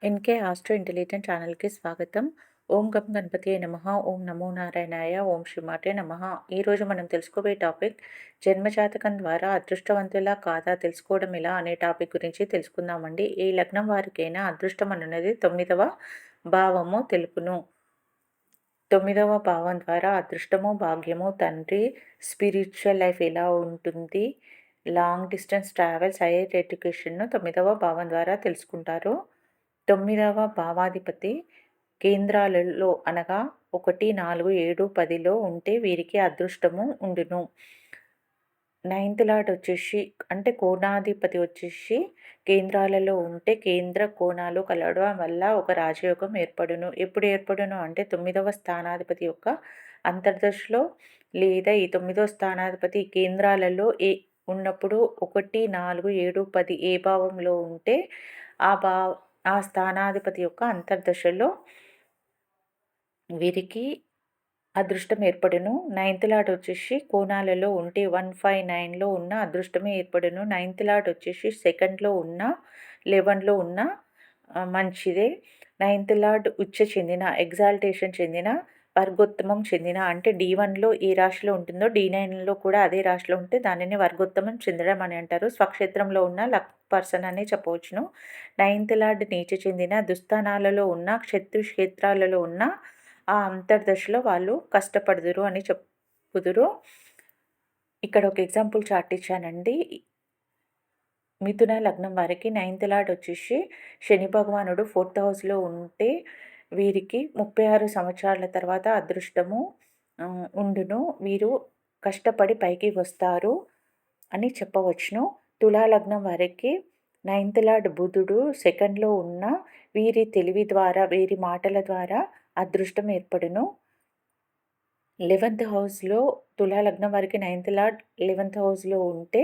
NK astro intelligent ఛానల్‌కి స్వాగతం. ఓం గం గణపతియే నమః. ఓం నమో నారాయణాయ. ఓం శ్రీమాత్రే నమః. ఈరోజు మనం తెలుసుకోబోయే టాపిక్ జన్మజాతకం ద్వారా అదృష్టవంతులా కాదా తెలుసుకోవడం ఎలా అనే టాపిక్ గురించి తెలుసుకుందామండి. ఏ లగ్నం వారికైనా అదృష్టం అనున్నది 9వ భావము తెలుపును. 9వ భావం ద్వారా అదృష్టము, భాగ్యము, తండ్రి, స్పిరిచ్యువల్ లైఫ్ ఎలా ఉంటుంది, లాంగ్ డిస్టెన్స్ ట్రావెల్స్, హైయర్ ఎడ్యుకేషన్‌ను 9వ భావం ద్వారా తెలుసుకుంటారు. 9వ భావాధిపతి కేంద్రాలలో అనగా 1, 4, 7, 10లో ఉంటే వీరికి అదృష్టము ఉండును. నైన్త్ లార్డ్ వచ్చేసి అంటే కోణాధిపతి వచ్చేసి కేంద్రాలలో ఉంటే కేంద్ర కోణాలు కలవడం వల్ల ఒక రాజయోగం ఏర్పడును. ఎప్పుడు ఏర్పడును అంటే 9వ స్థానాధిపతి యొక్క అంతర్దశలో లేదా ఈ 9వ స్థానాధిపతి కేంద్రాలలో ఉన్నప్పుడు 1, 4, 7, 10 ఏ భావంలో ఉంటే ఆ భా ఆ స్థానాధిపతి యొక్క అంతర్దశలో వీరికి అదృష్టం ఏర్పడును. నైన్త్ లార్డ్ వచ్చేసి కోణాలలో ఉంటే 159లో ఉన్న అదృష్టమే ఏర్పడును. నైన్త్ లార్డ్ వచ్చేసి సెకండ్‌లో ఉన్న, 11లో ఉన్న మంచిదే. నైన్త్ లార్డ్ ఉచ్చ చెందిన, ఎగ్జాల్టేషన్ చెందిన, వర్గోత్తమం చెందిన అంటే D1లో ఏ రాశిలో ఉంటుందో D9లో కూడా అదే రాశిలో ఉంటే దానిని వర్గోత్తమం చెందడం అని అంటారు. స్వక్షేత్రంలో ఉన్న లక్ పర్సన్ అని చెప్పవచ్చును. నైన్త్ లార్డ్ నీచ చెందిన, దుస్థానాలలో ఉన్న, శత్రు క్షేత్రాలలో ఉన్న ఆ అంతర్దశలో వాళ్ళు కష్టపడుదురు అని చెప్పుదురు. ఇక్కడ ఒక ఎగ్జాంపుల్ చార్ట్ ఇచ్చానండి. మిథున లగ్నం వారికి నైన్త్ లార్డ్ వచ్చేసి శని భగవానుడు 4th హౌస్‌లో ఉంటే వీరికి 36 సంవత్సరాల తర్వాత అదృష్టము ఉండును. వీరు కష్టపడి పైకి వస్తారు అని చెప్పవచ్చును. తులా లగ్నం వారికి నైన్త్ లార్డ్ బుధుడు సెకండ్‌లో ఉన్న వీరి తెలివి ద్వారా, వీరి మాటల ద్వారా అదృష్టం ఏర్పడును. 11th హౌస్‌లో తులా లగ్నం వారికి నైన్త్ లార్డ్ 11th హౌస్‌లో ఉంటే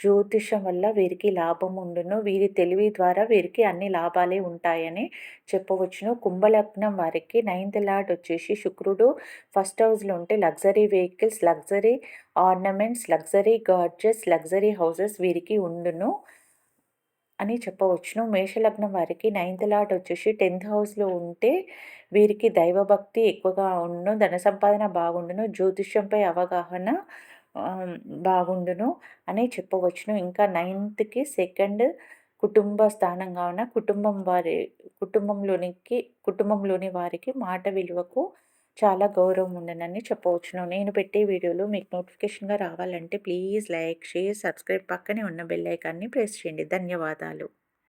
జ్యోతిషం వల్ల వీరికి లాభం ఉండును. వీరి తెలివి ద్వారా వీరికి అన్ని లాభాలే ఉంటాయని చెప్పవచ్చును. కుంభలగ్నం వారికి నైన్త్ లార్డ్ వచ్చేసి శుక్రుడు ఫస్ట్ హౌస్‌లో ఉంటే luxury vehicles, luxury ornaments, luxury gadgets, luxury houses వీరికి ఉండును అని చెప్పవచ్చును. మేషలగ్నం వారికి నైన్త్ లార్డ్ వచ్చేసి 10th హౌస్‌లో ఉంటే వీరికి దైవభక్తి ఎక్కువగా ఉండును. ధన సంపాదన బాగుండును. జ్యోతిష్యంపై అవగాహన బాగుండును అని చెప్పవచ్చును. ఇంకా 9థ్‌కి సెకండ్ కుటుంబ స్థానం కావున కుటుంబంలోని వారికి మాట విలువకు చాలా గౌరవం ఉండునని చెప్పవచ్చును. నేను పెట్టే వీడియోలు మీకు నోటిఫికేషన్‌గా రావాలంటే ప్లీజ్ లైక్, షేర్, సబ్స్క్రైబ్ పక్కనే ఉన్న బెల్ ఐకాన్‌ని ప్రెస్ చేయండి. ధన్యవాదాలు.